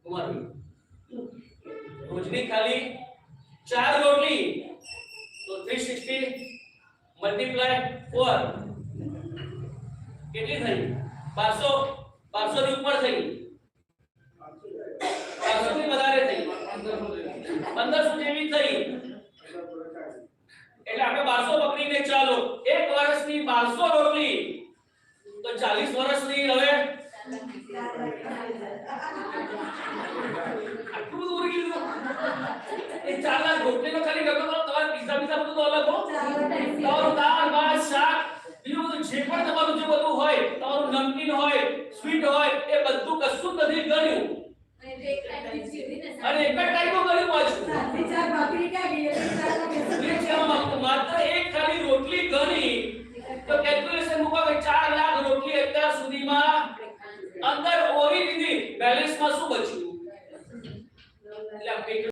ગુમાવી રોજની ખાલી 4 રોટલી તો 360 મલ્ટીપ્લાય 4 કેટલી થઈ 1200 ની ઉપર થઈ 1200 ની વધારે થઈ 1500 જેવી થઈ એટલે આપણે 1200 પકડીને ચાલો એક વર્ષની 1200 રોટલી તો 40 વર્ષની હવે આટલું દૂર ગયું એ 4 લાખ રોટલીનો ખાલી ડબ્બો કરો તમારે પીઝા બધું તો અલગ હો તમારું દાળ ભાત શાક બીજું બધું જે પણ તમારું જે બધું હોય તમારું નમકીન હોય સ્વીટ હોય એ બધું કશું નથી ગણ્યું અને એક જ ટાઈપનું ગણ્યું પાછું માત્ર એક ખાલી રોટલી ગણી તો કેલ્ક્યુલેશન મૂકો કે 4 લાખ રોટલી અત્યાર સુધીમાં અંદર ઓરી દીધી બેલેન્સમાં શું બચ્યું એટલે